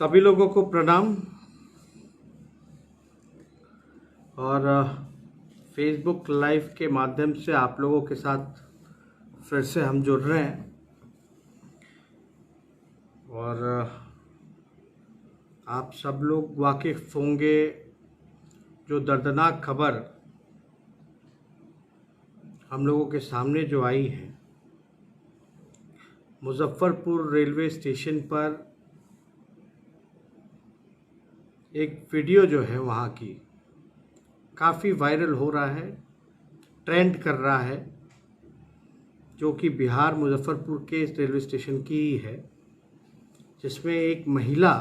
सभी लोगों को प्रणाम। और फेसबुक लाइव के माध्यम से आप लोगों के साथ फिर से हम जुड़ रहे हैं। और आप सब लोग वाकिफ़ होंगे जो दर्दनाक खबर हम लोगों के सामने जो आई है, मुजफ्फरपुर रेलवे स्टेशन पर एक वीडियो जो है वहाँ की काफ़ी वायरल हो रहा है, ट्रेंड कर रहा है, जो कि बिहार मुजफ्फरपुर के इस रेलवे स्टेशन की ही है, जिसमें एक महिला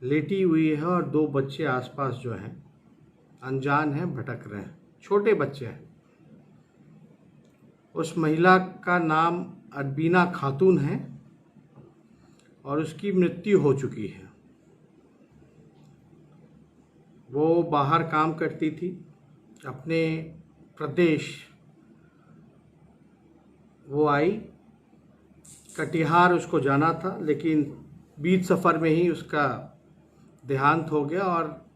लेटी हुई है और दो बच्चे आसपास जो हैं अनजान हैं, भटक रहे हैं, छोटे बच्चे हैं। उस महिला का नाम अरबीना खातून है और उसकी मृत्यु हो चुकी है। वो बाहर काम करती थी, अपने प्रदेश वो आई, कटिहार उसको जाना था, लेकिन बीच सफ़र में ही उसका देहांत हो गया। और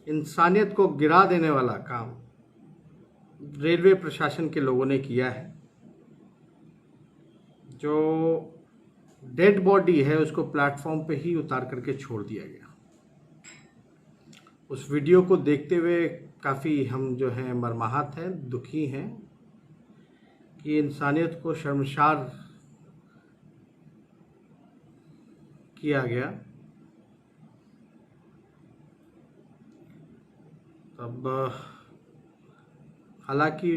इंसानियत को गिरा देने वाला काम रेलवे प्रशासन के लोगों ने किया है। जो डेड बॉडी है उसको प्लेटफॉर्म पे ही उतार करके छोड़ दिया गया। उस वीडियो को देखते हुए काफ़ी हम जो हैं मर्माहत हैं, दुखी हैं कि इंसानियत को शर्मसार किया गया। अब हालांकि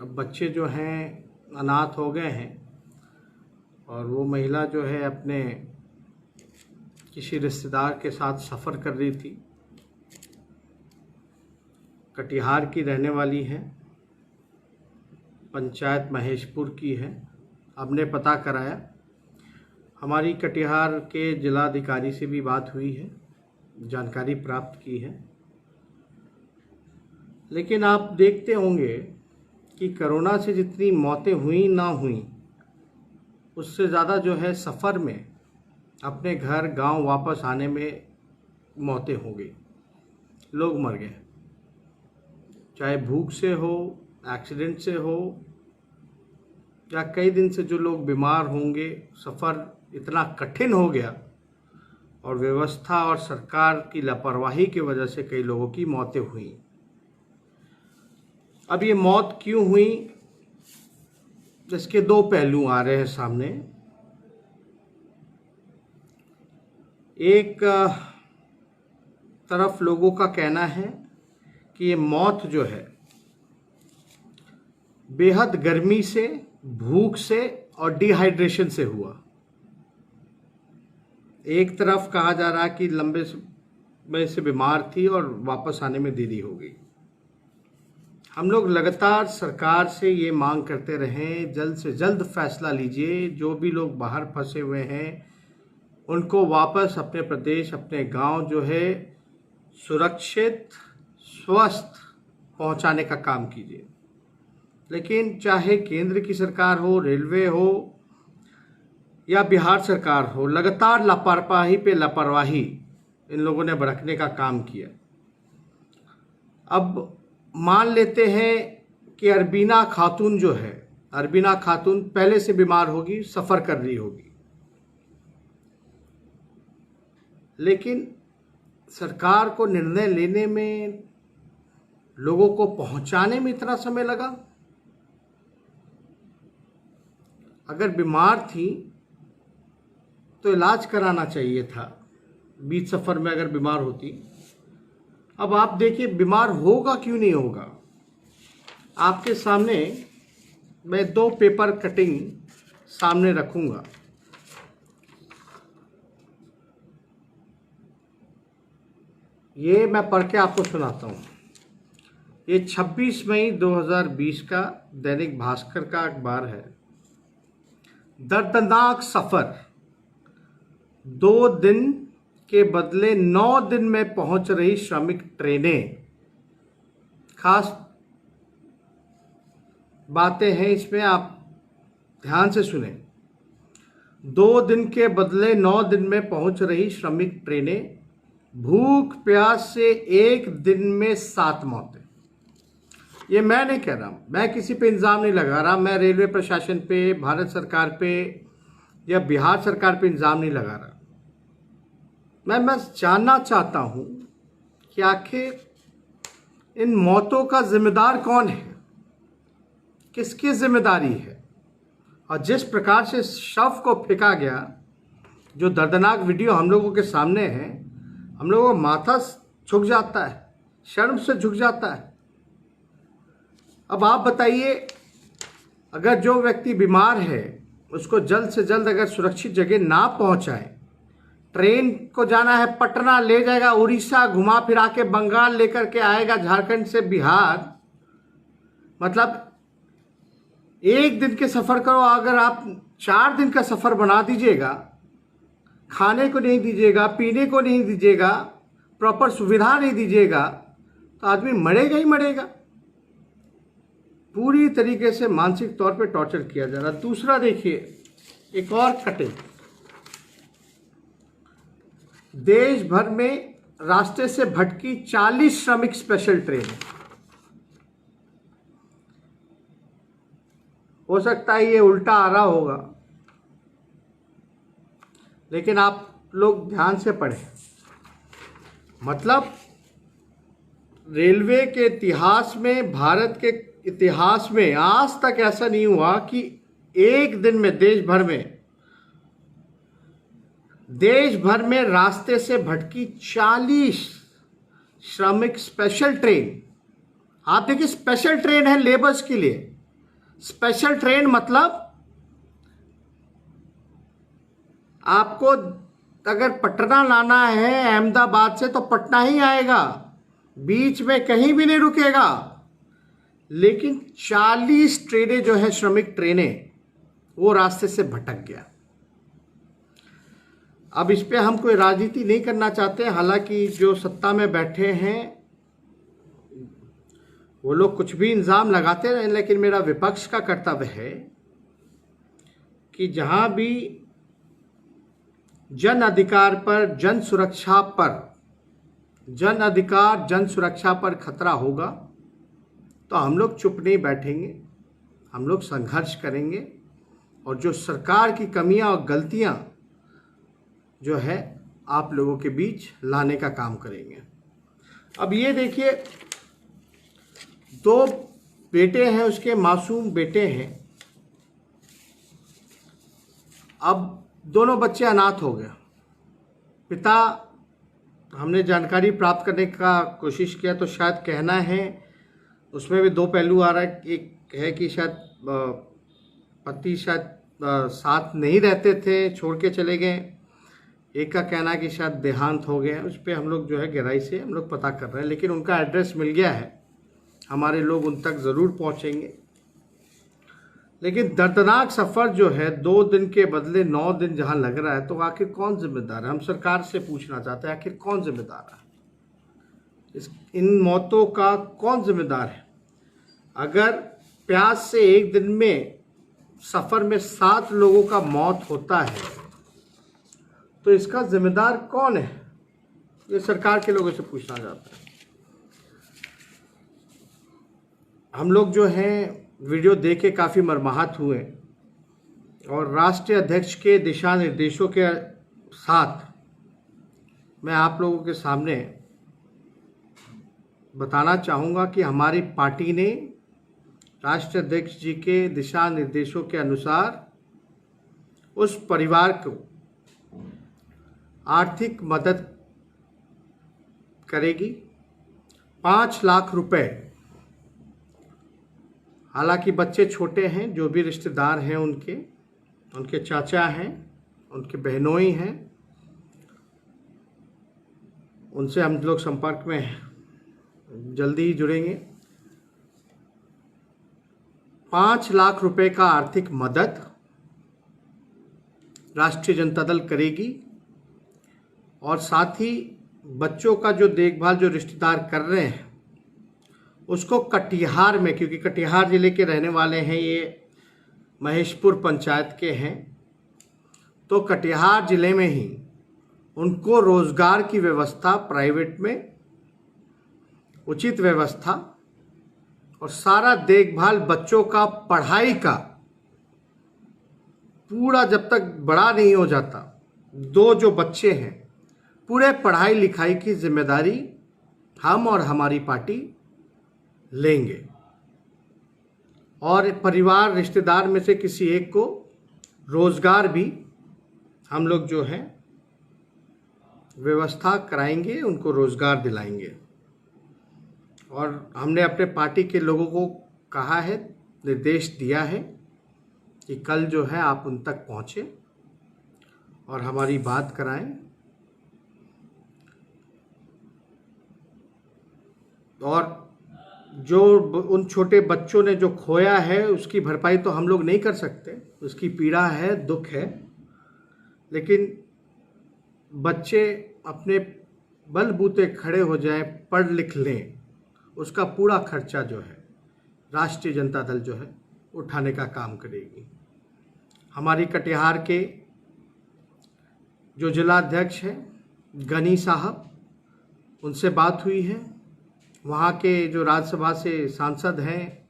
अब बच्चे जो हैं अनाथ हो गए हैं और वो महिला जो है अपने किसी रिश्तेदार के साथ सफ़र कर रही थी, कटिहार की रहने वाली है, पंचायत महेशपुर की है। हमने पता कराया, हमारी कटिहार के जिलाधिकारी से भी बात हुई है, जानकारी प्राप्त की है। लेकिन आप देखते होंगे कि कोरोना से जितनी मौतें हुई ना हुई, उससे ज़्यादा जो है सफ़र में अपने घर गांव वापस आने में मौतें हो गई, लोग मर गए। चाहे भूख से हो, एक्सीडेंट से हो, या कई दिन से जो लोग बीमार होंगे, सफ़र इतना कठिन हो गया और व्यवस्था और सरकार की लापरवाही की वजह से कई लोगों की मौतें हुई। अब ये मौत क्यों हुई, इसके दो पहलू आ रहे हैं सामने। एक तरफ लोगों का कहना है कि ये मौत जो है बेहद गर्मी से, भूख से और डिहाइड्रेशन से हुआ। एक तरफ कहा जा रहा है कि लंबे समय से बीमार थी और वापस आने में देरी हो गई। हम लोग लगातार सरकार से ये मांग करते रहे, जल्द से जल्द फैसला लीजिए। जो भी लोग बाहर फंसे हुए हैं उनको वापस अपने प्रदेश, अपने गांव जो है सुरक्षित, स्वस्थ पहुंचाने का काम कीजिए। लेकिन चाहे केंद्र की सरकार हो, रेलवे हो या बिहार सरकार हो, लगातार लापरवाही पे लापरवाही इन लोगों ने बरतने का काम किया। अब मान लेते हैं कि अरबीना खातून जो है, अरबीना खातून पहले से बीमार होगी, सफ़र कर रही होगी, लेकिन सरकार को निर्णय लेने में, लोगों को पहुंचाने में इतना समय लगा। अगर बीमार थी तो इलाज कराना चाहिए था, बीच सफ़र में अगर बीमार होती। अब आप देखिए बीमार होगा क्यों नहीं होगा। आपके सामने मैं दो पेपर कटिंग सामने रखूंगा। ये मैं पढ़ के आपको सुनाता हूँ। ये 26 मई 2020 का दैनिक भास्कर का अखबार है। दर्दनाक सफ़र, 2 दिन के बदले 9 दिन में पहुंच रही श्रमिक ट्रेनें। खास बातें हैं इसमें, आप ध्यान से सुने। 2 दिन के बदले 9 दिन में पहुंच रही श्रमिक ट्रेनें, भूख प्यास से 1 दिन में 7 मौतें। ये मैं नहीं कह रहा हूं, मैं किसी पे इल्ज़ाम नहीं लगा रहा, मैं रेलवे प्रशासन पे, भारत सरकार पे या बिहार सरकार पे इल्ज़ाम नहीं लगा रहा। मैं बस जानना चाहता हूं कि आखिर इन मौतों का जिम्मेदार कौन है, किसकी जिम्मेदारी है। और जिस प्रकार से शव को फेंका गया, जो दर्दनाक वीडियो हम लोगों के सामने है, हम लोगों का माथा झुक जाता है, शर्म से झुक जाता है। अब आप बताइए, अगर जो व्यक्ति बीमार है उसको जल्द से जल्द अगर सुरक्षित जगह ना पहुंचाए, ट्रेन को जाना है पटना, ले जाएगा उड़ीसा, घुमा फिरा के बंगाल लेकर के आएगा, झारखंड से बिहार, मतलब 1 दिन के सफ़र करो, अगर आप 4 दिन का सफ़र बना दीजिएगा, खाने को नहीं दीजिएगा, पीने को नहीं दीजिएगा, प्रॉपर सुविधा नहीं दीजिएगा, तो आदमी मरेगा ही मरेगा। पूरी तरीके से मानसिक तौर पे टॉर्चर किया जा रहा। दूसरा देखिए, एक और कटिंग, देश भर में रास्ते से भटकी 40 श्रमिक स्पेशल ट्रेन। हो सकता है ये उल्टा आ रहा होगा, लेकिन आप लोग ध्यान से पढ़ें। मतलब रेलवे के इतिहास में, भारत के इतिहास में आज तक ऐसा नहीं हुआ कि 1 दिन में देश भर में रास्ते से भटकी 40 श्रमिक स्पेशल ट्रेन। आप देखिए, स्पेशल ट्रेन है लेबर्स के लिए। स्पेशल ट्रेन मतलब आपको अगर पटना लाना है अहमदाबाद से तो पटना ही आएगा, बीच में कहीं भी नहीं रुकेगा। लेकिन 40 ट्रेनें जो है, श्रमिक ट्रेनें, वो रास्ते से भटक गया। अब इस पे हम कोई राजनीति नहीं करना चाहते, हालांकि जो सत्ता में बैठे हैं वो लोग कुछ भी इल्ज़ाम लगाते रहे, लेकिन मेरा विपक्ष का कर्तव्य है कि जहां भी जन अधिकार पर, जन सुरक्षा पर खतरा होगा तो हम लोग चुप नहीं बैठेंगे, हम लोग संघर्ष करेंगे और जो सरकार की कमियां और गलतियां जो है आप लोगों के बीच लाने का काम करेंगे। अब ये देखिए, 2 बेटे हैं उसके, मासूम बेटे हैं। अब दोनों बच्चे अनाथ हो गए। पिता, हमने जानकारी प्राप्त करने का कोशिश किया तो शायद कहना है, उसमें भी 2 पहलू आ रहा है। एक है कि शायद पति शायद साथ नहीं रहते थे, छोड़ के चले गए। एक का कहना है कि शायद देहांत हो गया। उस पर हम लोग जो है गहराई से हम लोग पता कर रहे हैं, लेकिन उनका एड्रेस मिल गया है, हमारे लोग उन तक ज़रूर पहुंचेंगे। लेकिन दर्दनाक सफ़र जो है, 2 दिन के बदले 9 दिन जहां लग रहा है, तो आखिर कौन जिम्मेदार है? हम सरकार से पूछना चाहते हैं, आखिर कौन जिम्मेदार है? इन मौतों का कौन जिम्मेदार है? अगर प्यास से 1 दिन में सफ़र में 7 लोगों का मौत होता है तो इसका जिम्मेदार कौन है? ये सरकार के लोगों से पूछना चाहता है। हम लोग जो हैं वीडियो देख के काफ़ी मर्माहत हुए और राष्ट्रीय अध्यक्ष के दिशा निर्देशों के साथ मैं आप लोगों के सामने बताना चाहूँगा कि हमारी पार्टी ने राष्ट्रीय अध्यक्ष जी के दिशा निर्देशों के अनुसार उस परिवार को आर्थिक मदद करेगी, 5 लाख रुपए। हालांकि बच्चे छोटे हैं, जो भी रिश्तेदार हैं उनके चाचा हैं, उनके बहनोई हैं, उनसे हम लोग संपर्क में हैं, जल्दी ही जुड़ेंगे। 5 लाख रुपए का आर्थिक मदद राष्ट्रीय जनता दल करेगी और साथ ही बच्चों का जो देखभाल जो रिश्तेदार कर रहे हैं उसको कटिहार में, क्योंकि कटिहार ज़िले के रहने वाले हैं, ये महेशपुर पंचायत के हैं, तो कटिहार जिले में ही उनको रोजगार की व्यवस्था, प्राइवेट में उचित व्यवस्था और सारा देखभाल, बच्चों का पढ़ाई का पूरा, जब तक बड़ा नहीं हो जाता, दो जो बच्चे हैं, पूरे पढ़ाई लिखाई की जिम्मेदारी हम और हमारी पार्टी लेंगे। और परिवार, रिश्तेदार में से किसी एक को रोजगार भी हम लोग जो है व्यवस्था कराएंगे, उनको रोजगार दिलाएंगे। और हमने अपने पार्टी के लोगों को कहा है, निर्देश दिया है कि कल जो है आप उन तक पहुँचे और हमारी बात कराएं। और जो उन छोटे बच्चों ने जो खोया है उसकी भरपाई तो हम लोग नहीं कर सकते, उसकी पीड़ा है, दुख है, लेकिन बच्चे अपने बलबूते खड़े हो जाएं, पढ़ लिख लें, उसका पूरा खर्चा जो है राष्ट्रीय जनता दल जो है उठाने का काम करेगी। हमारी कटिहार के जो जिलाध्यक्ष हैं गनी साहब, उनसे बात हुई है। वहाँ के जो राज्यसभा से सांसद हैं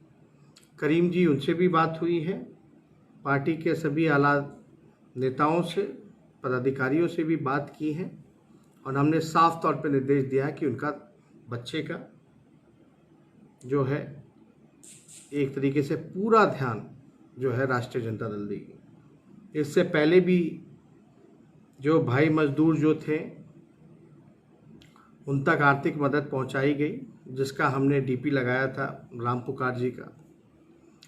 करीम जी, उनसे भी बात हुई है। पार्टी के सभी आला नेताओं से, पदाधिकारियों से भी बात की है और हमने साफ तौर पर निर्देश दिया है कि उनका बच्चे का जो है एक तरीके से पूरा ध्यान जो है राष्ट्रीय जनता दल देगी। इससे पहले भी जो भाई मजदूर जो थे उन तक आर्थिक मदद पहुंचाई गई, जिसका हमने डीपी लगाया था राम पुकार जी का,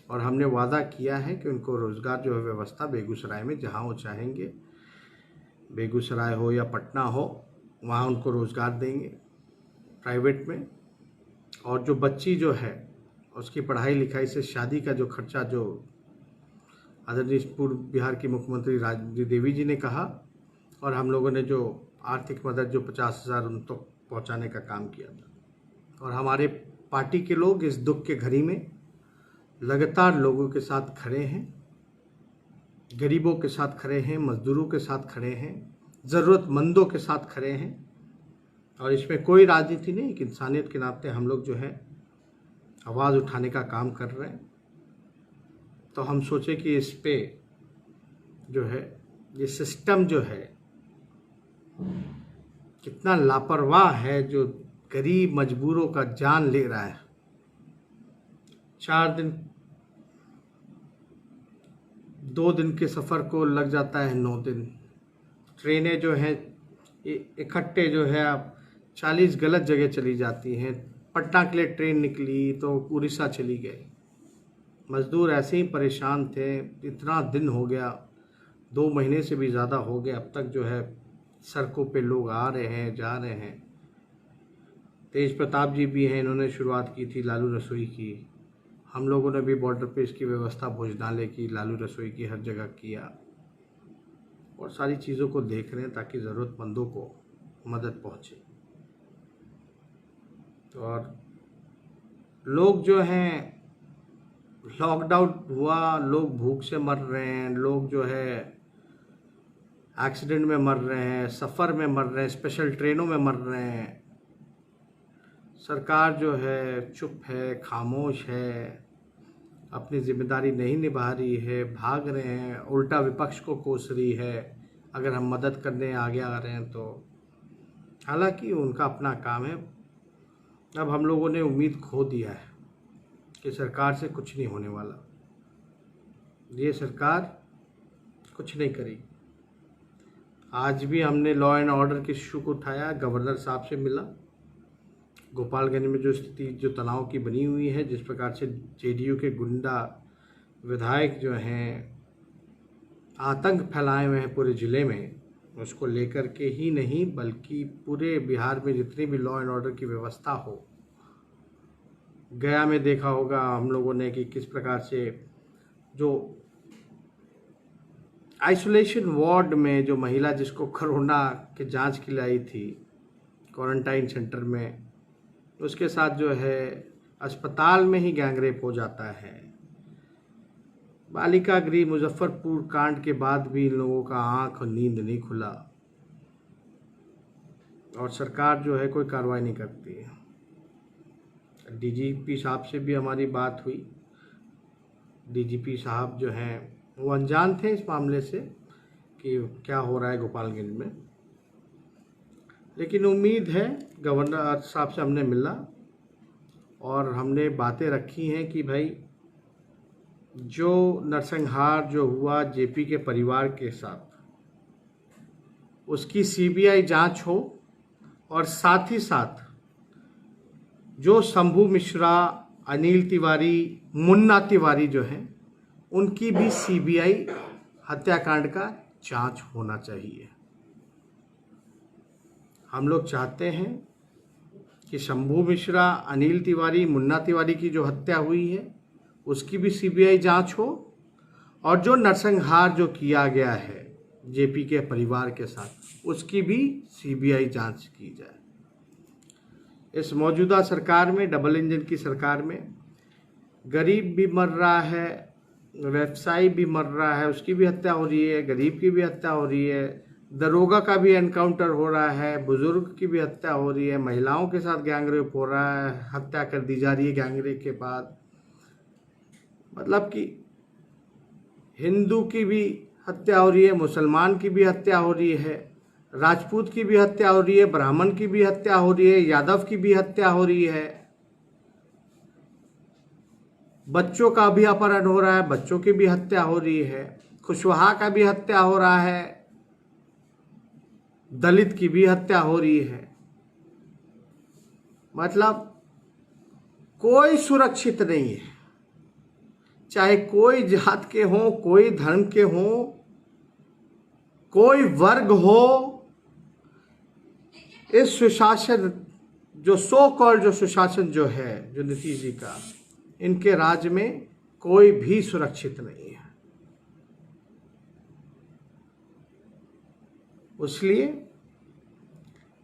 और हमने वादा किया है कि उनको रोज़गार जो है व्यवस्था बेगूसराय में, जहां वो चाहेंगे, बेगूसराय हो या पटना हो, वहां उनको रोज़गार देंगे प्राइवेट में। और जो बच्ची जो है उसकी पढ़ाई लिखाई से शादी का जो खर्चा, जो आदरणीय पूर्व बिहार की मुख्यमंत्री राबड़ी देवी जी ने कहा, और हम लोगों ने जो आर्थिक मदद जो 50,000 उन तक पहुँचाने का काम किया था। और हमारे पार्टी के लोग इस दुख के घड़ी में लगातार लोगों के साथ खड़े हैं, गरीबों के साथ खड़े हैं, मजदूरों के साथ खड़े हैं, ज़रूरतमंदों के साथ खड़े हैं। और इसमें कोई राजनीति नहीं, कि इंसानियत के नाते हम लोग जो है आवाज़ उठाने का काम कर रहे हैं। तो हम सोचे कि इस पे जो है ये सिस्टम जो है कितना लापरवाह है, जो गरीब मजबूरों का जान ले रहा है। 4 दिन, 2 दिन के सफ़र को लग जाता है 9 दिन। ट्रेनें जो हैं इकट्ठे जो है आप 40 गलत जगह चली जाती हैं। पटना के लिए ट्रेन निकली तो उड़ीसा चली गई। मज़दूर ऐसे ही परेशान थे। इतना दिन हो गया, 2 महीने से भी ज़्यादा हो गया, अब तक जो है सड़कों पे लोग आ रहे हैं, जा रहे हैं। तेज प्रताप जी भी हैं, इन्होंने शुरुआत की थी लालू रसोई की। हम लोगों ने भी बॉर्डर पे इसकी व्यवस्था, भोजनालय की, लालू रसोई की, हर जगह किया, और सारी चीज़ों को देख रहे हैं ताकि ज़रूरतमंदों को मदद पहुँचे। और लोग जो हैं, लॉकडाउन हुआ, लोग भूख से मर रहे हैं, लोग जो है एक्सीडेंट में मर रहे हैं, सफ़र में मर रहे हैं, स्पेशल ट्रेनों में मर रहे हैं। सरकार जो है चुप है, खामोश है, अपनी जिम्मेदारी नहीं निभा रही है, भाग रहे हैं, उल्टा विपक्ष को कोस रही है अगर हम मदद करने आगे आ रहे हैं तो। हालांकि उनका अपना काम है। अब हम लोगों ने उम्मीद खो दिया है कि सरकार से कुछ नहीं होने वाला, ये सरकार कुछ नहीं करेगी। आज भी हमने लॉ एंड ऑर्डर के इशू को उठाया, गवर्नर साहब से मिला। गोपालगंज में जो स्थिति, जो तनाव की बनी हुई है, जिस प्रकार से जेडीयू के गुंडा विधायक जो हैं आतंक फैलाए हुए हैं पूरे ज़िले में, उसको लेकर के ही नहीं बल्कि पूरे बिहार में जितनी भी लॉ एंड ऑर्डर की व्यवस्था हो। गया में देखा होगा हम लोगों ने कि किस प्रकार से जो आइसोलेशन वार्ड में जो महिला जिसको कोरोना के जांच के लिए आई थी क्वारंटाइन सेंटर में, उसके साथ जो है अस्पताल में ही गैंगरेप हो जाता है। बालिका गृह मुजफ्फरपुर कांड के बाद भी इन लोगों का आंख और नींद नहीं खुला और सरकार जो है कोई कार्रवाई नहीं करती है। डीजीपी साहब से भी हमारी बात हुई। डीजीपी साहब जो हैं वो अनजान थे इस मामले से कि क्या हो रहा है गोपालगंज में, लेकिन उम्मीद है गवर्नर साहब से हमने मिला और हमने बातें रखी हैं कि भाई जो नरसंहार जो हुआ जेपी के परिवार के साथ उसकी सीबीआई जांच हो और साथ ही साथ जो शंभू मिश्रा, अनिल तिवारी, मुन्ना तिवारी जो हैं उनकी भी सीबीआई हत्याकांड का जांच होना चाहिए। हम लोग चाहते हैं कि शंभू मिश्रा, अनिल तिवारी, मुन्ना तिवारी की जो हत्या हुई है उसकी भी सीबीआई जांच हो और जो नरसंहार जो किया गया है जेपी के परिवार के साथ उसकी भी सीबीआई जांच की जाए। इस मौजूदा सरकार में, डबल इंजन की सरकार में, गरीब भी मर रहा है, व्यवसायी भी मर रहा है, उसकी भी हत्या हो रही है, गरीब की भी हत्या हो रही है, दरोगा का भी एनकाउंटर हो रहा है, बुजुर्ग की भी हत्या हो रही है, महिलाओं के साथ गैंगरेप हो रहा है, हत्या कर दी जा रही है गैंगरेप के बाद। मतलब कि हिंदू की भी हत्या हो रही है, मुसलमान की भी हत्या हो रही है, राजपूत की भी हत्या हो रही है, ब्राह्मण की भी हत्या हो रही है, यादव की भी हत्या हो रही है, बच्चों का भी अपहरण हो रहा है, बच्चों की भी हत्या हो रही है, कुशवाहा का भी हत्या हो रहा है, दलित की भी हत्या हो रही है। मतलब कोई सुरक्षित नहीं है, चाहे कोई जात के हो, कोई धर्म के हो, कोई वर्ग हो। इस सुशासन जो सो कॉल्ड जो सुशासन जो है जो नीतीश जी का, इनके राज्य में कोई भी सुरक्षित नहीं है। इसलिए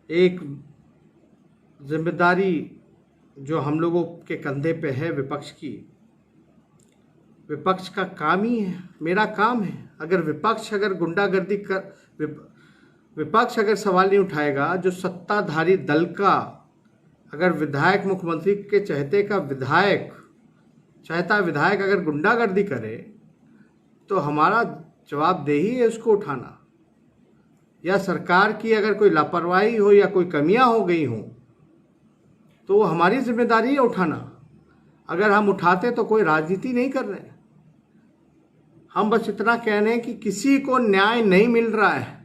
एक जिम्मेदारी जो हम लोगों के कंधे पे है विपक्ष की, विपक्ष का काम ही है, मेरा काम है। अगर विपक्ष अगर गुंडागर्दी कर विपक्ष अगर सवाल नहीं उठाएगा, जो सत्ताधारी दल का अगर विधायक, मुख्यमंत्री के चाहता विधायक अगर गुंडागर्दी करे तो हमारा जवाबदेही है उसको उठाना। या सरकार की अगर कोई लापरवाही हो या कोई कमियां हो गई हो तो हमारी जिम्मेदारी है उठाना। अगर हम उठाते तो कोई राजनीति नहीं कर रहे, हम बस इतना कह रहे हैं कि किसी को न्याय नहीं मिल रहा है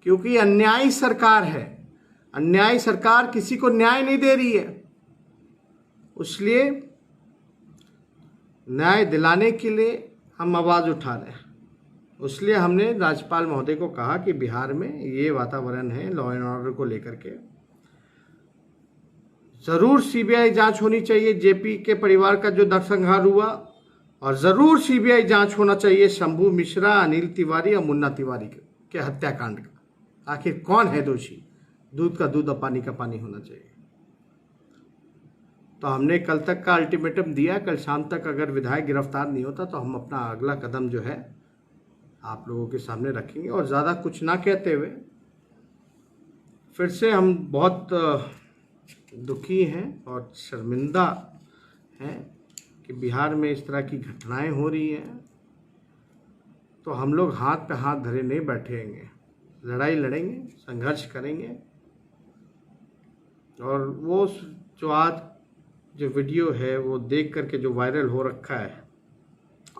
क्योंकि अन्यायी सरकार है। अन्यायी सरकार किसी को न्याय नहीं दे रही है, इसलिए न्याय दिलाने के लिए हम आवाज़ उठा रहे हैं। इसलिए हमने राज्यपाल महोदय को कहा कि बिहार में ये वातावरण है लॉ एंड ऑर्डर को लेकर के, ज़रूर सीबीआई जांच होनी चाहिए जेपी के परिवार का जो नरसंहार हुआ, और ज़रूर सीबीआई जांच होना चाहिए शंभू मिश्रा, अनिल तिवारी और मुन्ना तिवारी के हत्याकांड का। आखिर कौन है दोषी? दूध का दूध और पानी का पानी होना चाहिए। तो हमने कल तक का अल्टीमेटम दिया, कल शाम तक अगर विधायक गिरफ्तार नहीं होता तो हम अपना अगला कदम जो है आप लोगों के सामने रखेंगे। और ज़्यादा कुछ ना कहते हुए फिर से हम बहुत दुखी हैं और शर्मिंदा हैं कि बिहार में इस तरह की घटनाएं हो रही हैं। तो हम लोग हाथ पे हाथ धरे नहीं बैठेंगे, लड़ाई लड़ेंगे, संघर्ष करेंगे। और वो जो आज जो वीडियो है वो देख करके जो वायरल हो रखा है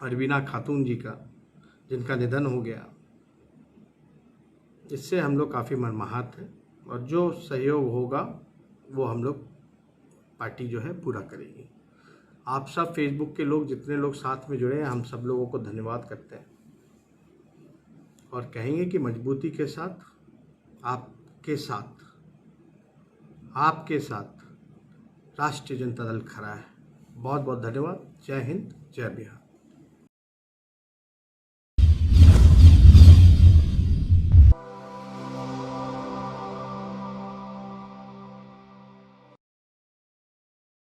अरवीना खातून जी का, जिनका निधन हो गया, इससे हम लोग काफ़ी मर्माहत हैं। और जो सहयोग होगा वो हम लोग पार्टी जो है पूरा करेगी। आप सब फेसबुक के लोग जितने लोग साथ में जुड़े हैं, हम सब लोगों को धन्यवाद करते हैं और कहेंगे कि मजबूती के साथ आपके साथ राष्ट्रीय जनता दल खड़ा है। बहुत बहुत धन्यवाद। जय हिंद, जय बिहार।